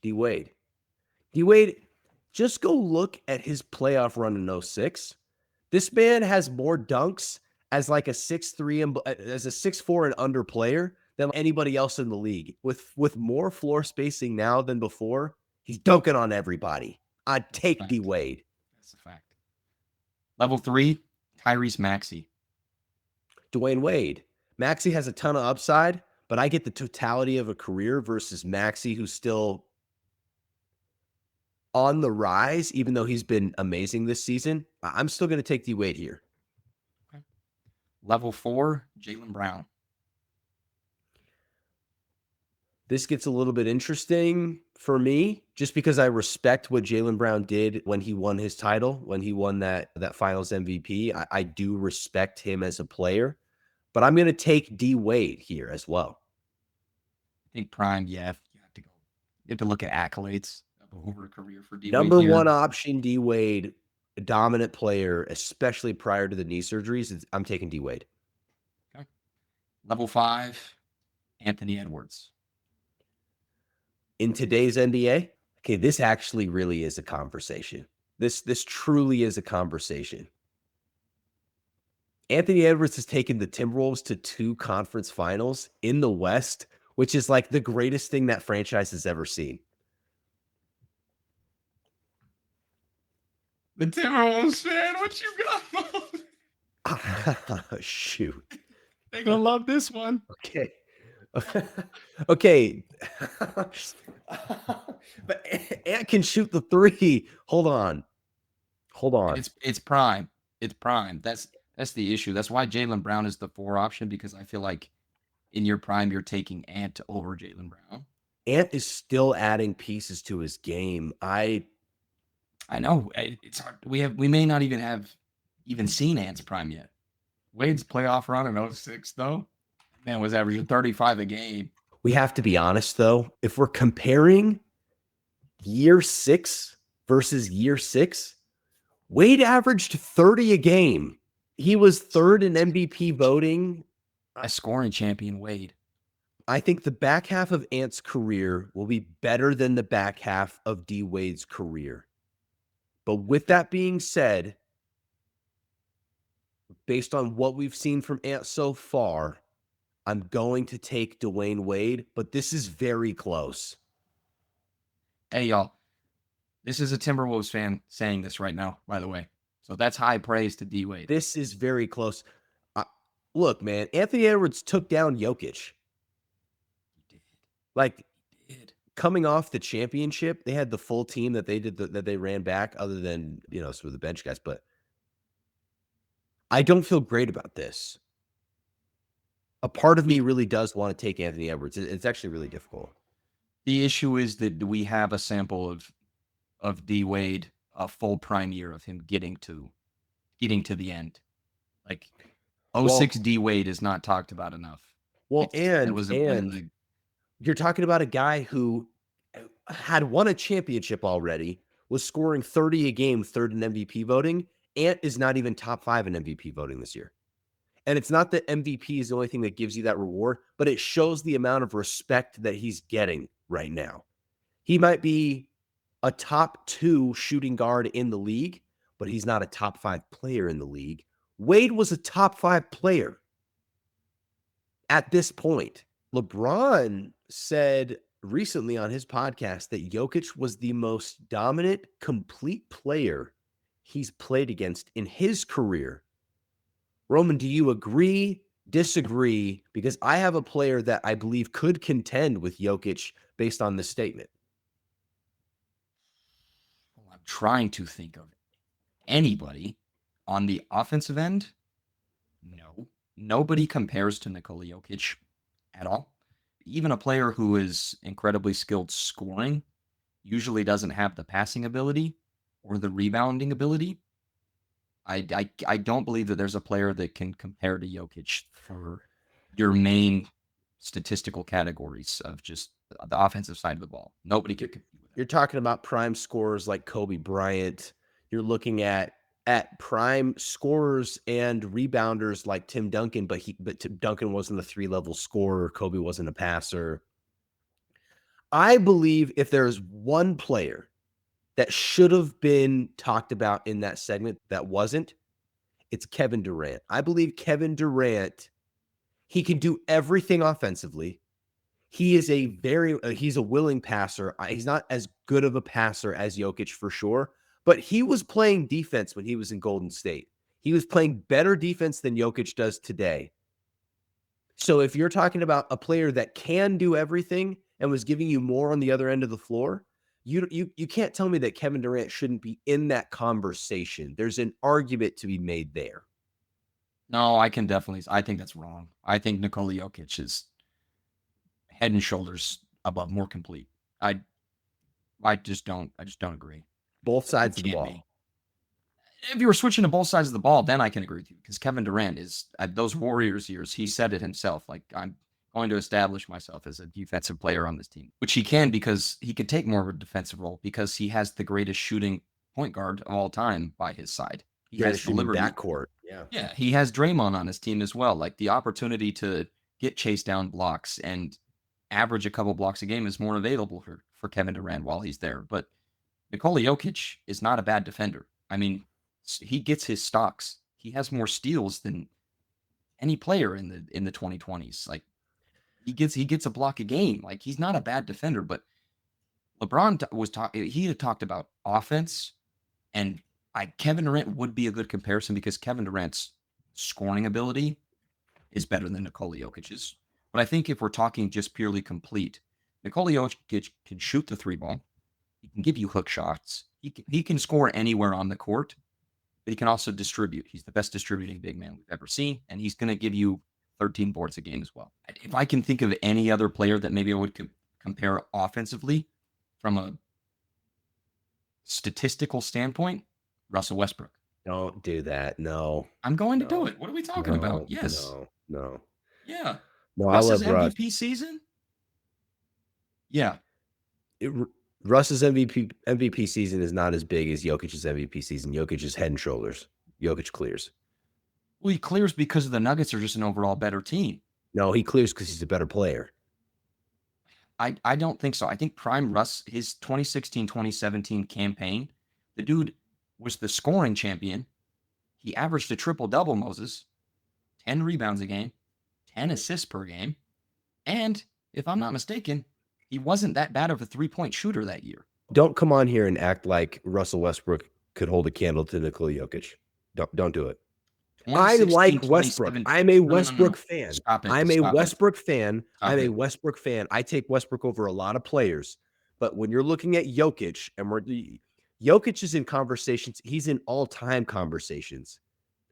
Speaker 1: D Wade. D Wade. Just go look at his playoff run in 06. This man has more dunks as like a 6'3" and as a 6'4" and under player than anybody else in the league. With more floor spacing now than before, he's dunking on everybody. I'd take D Wade.
Speaker 2: That's a fact. Level 3, Tyrese Maxey.
Speaker 1: Dwyane Wade. Maxey has a ton of upside, but I get the totality of a career versus Maxey, who's still on the rise, even though he's been amazing this season. I'm still going to take D Wade here.
Speaker 2: Okay. Level 4, Jalen Brown.
Speaker 1: This gets a little bit interesting for me, just because I respect what Jalen Brown did when he won his title, when he won that finals MVP. I do respect him as a player, but I'm going to take D Wade here as well.
Speaker 2: I think prime, you have to look at accolades over a career for D Wade.
Speaker 1: Number one option, D Wade, a dominant player, especially prior to the knee surgeries. I'm taking D Wade.
Speaker 2: Okay. Level 5, Anthony Edwards.
Speaker 1: In today's NBA, okay, this actually really is a conversation. This truly is a conversation. Anthony Edwards has taken the Timberwolves to 2 conference finals in the West, which is like the greatest thing that franchise has ever seen.
Speaker 2: The Timberwolves fan, what you got?
Speaker 1: Shoot.
Speaker 2: They're going to love this one.
Speaker 1: Okay. Okay. But Ant can shoot the three. Hold on.
Speaker 2: And it's prime. It's prime. That's the issue. That's why Jalen Brown is the 4 option, because I feel like in your prime you're taking Ant over Jalen Brown.
Speaker 1: Ant is still adding pieces to his game.
Speaker 2: I know it's hard. We may not have seen Ant's prime yet. Wade's playoff run in 06 though, man, was averaging 35 a game.
Speaker 1: We have to be honest though. If we're comparing year 6 versus year 6, Wade averaged 30 a game. He was third in MVP voting.
Speaker 2: A scoring champion, Wade.
Speaker 1: I think the back half of Ant's career will be better than the back half of D Wade's career. But with that being said, based on what we've seen from Ant so far, I'm going to take Dwyane Wade, but this is very close.
Speaker 2: Hey, y'all. This is a Timberwolves fan saying this right now, by the way. So that's high praise to D Wade.
Speaker 1: This is very close. Look, man, Anthony Edwards took down Jokic.
Speaker 2: He did.
Speaker 1: Like,
Speaker 2: He did.
Speaker 1: Coming off the championship, they had the full team that that they ran back, other than, some of the bench guys. But I don't feel great about this. A part of me really does want to take Anthony Edwards. It's actually really difficult.
Speaker 2: The issue is that we have a sample of D Wade, a full prime year of him getting to the end. Like 06 D Wade is not talked about enough.
Speaker 1: Well, and you're talking about a guy who had won a championship already, was scoring 30 a game, third in MVP voting. Ant is not even top 5 in MVP voting this year. And it's not that MVP is the only thing that gives you that reward, but it shows the amount of respect that he's getting right now. He might be a top 2 shooting guard in the league, but he's not a top 5 player in the league. Wade was a top 5 player at this point. LeBron said recently on his podcast that Jokic was the most dominant, complete player he's played against in his career. Roman, do you agree, disagree? Because I have a player that I believe could contend with Jokic based on this statement.
Speaker 2: Well, I'm trying to think of anybody on the offensive end. No. Nobody compares to Nikola Jokic at all. Even a player who is incredibly skilled scoring usually doesn't have the passing ability or the rebounding ability. I don't believe that there's a player that can compare to Jokic for your main statistical categories of just the offensive side of the ball. Nobody could compete with that.
Speaker 1: You're talking about prime scorers like Kobe Bryant. You're looking at prime scorers and rebounders like Tim Duncan, but Tim Duncan wasn't a 3-level scorer. Kobe wasn't a passer. I believe if there's one player that should have been talked about in that segment that wasn't, it's Kevin Durant. I believe Kevin Durant, he can do everything offensively. He is he's a willing passer. He's not as good of a passer as Jokic for sure, but he was playing defense when he was in Golden State. He was playing better defense than Jokic does today. So if you're talking about a player that can do everything and was giving you more on the other end of the floor, you can't tell me that Kevin Durant shouldn't be in that conversation. There's an argument to be made there.
Speaker 2: No, I think that's wrong. I think Nikola Jokic is head and shoulders above, more complete. I just don't agree.
Speaker 1: Both sides of the ball.
Speaker 2: If you were switching to both sides of the ball, then I can agree with you, because Kevin Durant is, at those Warriors years, he said it himself, like, I'm going to establish myself as a defensive player on this team, which he can, because he can take more of a defensive role because he has the greatest shooting point guard of all time by his side. He has the liberty.
Speaker 1: Backcourt.
Speaker 2: Yeah, he has Draymond on his team as well. Like, the opportunity to get chase down blocks and average a couple blocks a game is more available for Kevin Durant while he's there. But Nikola Jokic is not a bad defender. I mean, he gets his stocks. He has more steals than any player in the 2020s. Like, he gets a block a game. Like, he's not a bad defender. But LeBron he had talked about offense, and Kevin Durant would be a good comparison because Kevin Durant's scoring ability is better than Nikola Jokic's. But I think if we're talking just purely complete, Nikola Jokic can shoot the 3 ball. He can give you hook shots. He can score anywhere on the court, but he can also distribute. He's the best distributing big man we've ever seen, and he's going to give you 13 boards a game as well. If I can think of any other player that maybe I would compare offensively from a statistical standpoint, Russell Westbrook.
Speaker 1: Don't do that. No.
Speaker 2: I'm going to do it. What are we talking
Speaker 1: No.
Speaker 2: about? Yes.
Speaker 1: No.
Speaker 2: Yeah.
Speaker 1: No, I
Speaker 2: Russ's
Speaker 1: love Russ.
Speaker 2: MVP season? Yeah.
Speaker 1: Russ's MVP season is not as big as Jokic's MVP season. Jokic is head and shoulders. Jokic clears.
Speaker 2: Well, he clears because the Nuggets are just an overall better team.
Speaker 1: No, he clears because he's a better player.
Speaker 2: I don't think so. I think prime Russ, his 2016-2017 campaign, the dude was the scoring champion. He averaged a triple-double, Moses, 10 rebounds a game, 10 assists per game. And if I'm not mistaken, he wasn't that bad of a three-point shooter that year.
Speaker 1: Don't come on here and act like Russell Westbrook could hold a candle to Nikola Jokic. Don't do it. I like Westbrook. I'm a Westbrook fan. I'm a Westbrook fan. I take Westbrook over a lot of players. But when you're looking at Jokic, and Jokic is in conversations, he's in all-time conversations.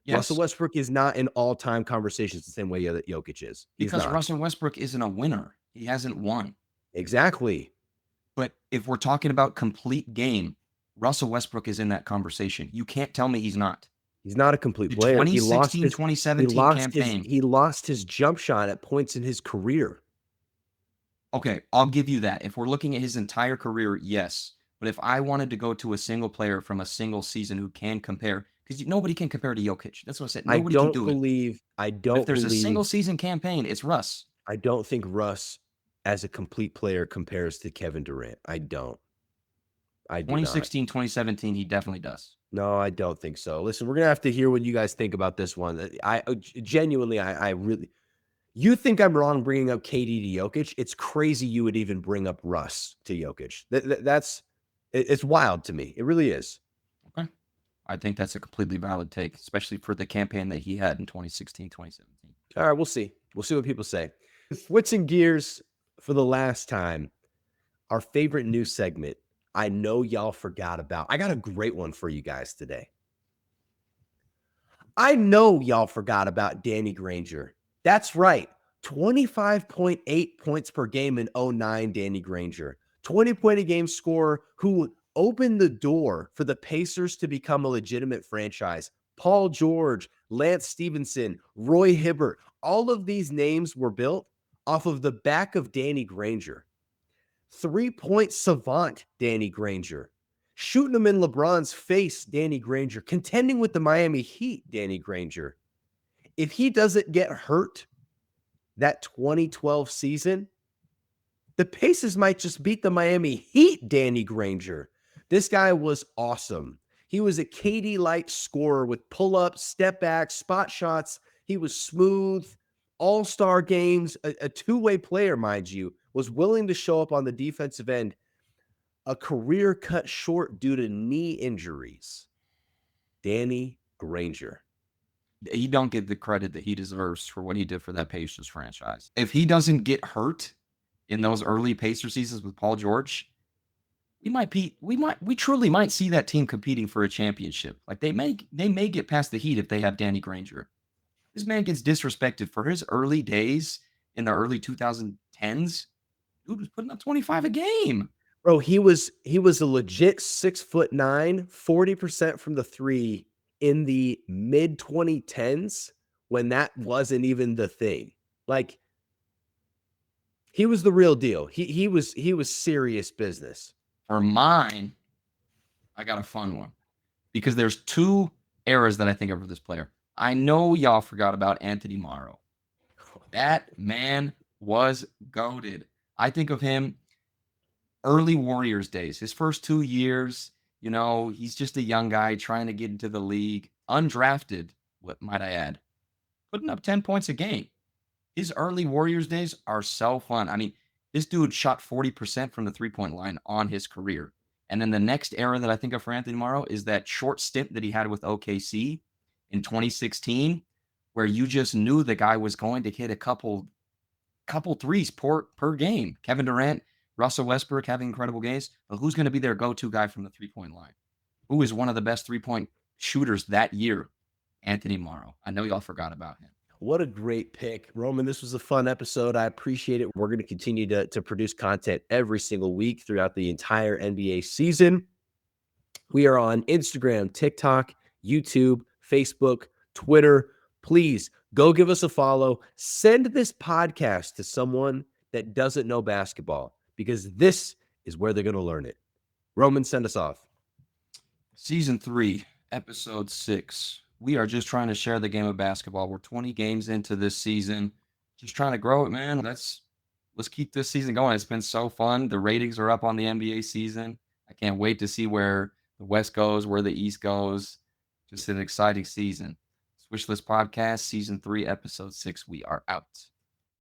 Speaker 1: Yes. Russell Westbrook is not in all-time conversations the same way that Jokic is.
Speaker 2: Because Russell Westbrook isn't a winner. He hasn't won.
Speaker 1: Exactly.
Speaker 2: But if we're talking about complete game, Russell Westbrook is in that conversation. You can't tell me he's not.
Speaker 1: He's not a complete player.
Speaker 2: 2016-2017 campaign.
Speaker 1: He lost his jump shot at points in his career.
Speaker 2: Okay, I'll give you that. If we're looking at his entire career, yes. But if I wanted to go to a single player from a single season who can compare, because nobody can compare to Jokic. That's what I said. Nobody can do it. If there's a single season campaign, it's Russ.
Speaker 1: I don't think Russ, as a complete player, compares to Kevin Durant. I don't.
Speaker 2: 2016-2017, he definitely does.
Speaker 1: No, I don't think so. Listen, we're going to have to hear what you guys think about this one. I really, you think I'm wrong bringing up KD to Jokic? It's crazy you would even bring up Russ to Jokic. It's wild to me. It really is.
Speaker 2: Okay. I think that's a completely valid take, especially for the campaign that he had in 2016-2017.
Speaker 1: All right, we'll see. We'll see what people say. Switching gears for the last time, our favorite news segment, I know y'all forgot about. I got a great one for you guys today. I know y'all forgot about Danny Granger. That's right. 25.8 points per game in 09, Danny Granger. 20-point-a-game scorer who opened the door for the Pacers to become a legitimate franchise. Paul George, Lance Stevenson, Roy Hibbert, all of these names were built off of the back of Danny Granger. 3-point savant, Danny Granger. Shooting them in LeBron's face, Danny Granger. Contending with the Miami Heat, Danny Granger. If he doesn't get hurt that 2012 season, the Pacers might just beat the Miami Heat, Danny Granger. This guy was awesome. He was a KD-like scorer with pull-ups, step-backs, spot shots. He was smooth, all-star games, a two-way player, mind you, was willing to show up on the defensive end. A career cut short due to knee injuries. Danny Granger.
Speaker 2: He don't get the credit that he deserves for what he did for that Pacers franchise. If he doesn't get hurt in those early Pacers seasons with Paul George, we truly might see that team competing for a championship. Like they may get past the Heat if they have Danny Granger. This man gets disrespected for his early days in the early 2010s. Dude was putting up 25 a game.
Speaker 1: Bro, he was a legit 6'9", 40% from the three in the mid 2010s when that wasn't even the thing. Like he was the real deal. He was serious business.
Speaker 2: For mine, I got a fun one because there's two eras that I think of for this player. I know y'all forgot about Anthony Morrow. That man was goated. I think of him early Warriors days, his first 2 years, he's just a young guy trying to get into the league, undrafted, what might I add, putting up 10 points a game. His early Warriors days are so fun. I mean, this dude shot 40% from the three-point line on his career. And then the next era that I think of for Anthony Morrow is that short stint that he had with OKC in 2016, where you just knew the guy was going to hit a couple couple threes per game. Kevin Durant, Russell Westbrook having incredible games. But who's going to be their go-to guy from the three-point line? Who is one of the best three-point shooters that year? Anthony Morrow. I know y'all forgot about him.
Speaker 1: What a great pick, Roman. This was a fun episode. I appreciate it. We're going to continue to produce content every single week throughout the entire NBA season. We are on Instagram, TikTok, YouTube, Facebook, Twitter. Please go give us a follow. Send this podcast to someone that doesn't know basketball, because this is where they're going to learn it. Roman, send us off.
Speaker 2: Season 3, Episode 6. We are just trying to share the game of basketball. We're 20 games into this season. Just trying to grow it, man. Let's keep this season going. It's been so fun. The ratings are up on the NBA season. I can't wait to see where the West goes, where the East goes. Just an exciting season. Swish List Podcast, Season 3, Episode 6. We are out.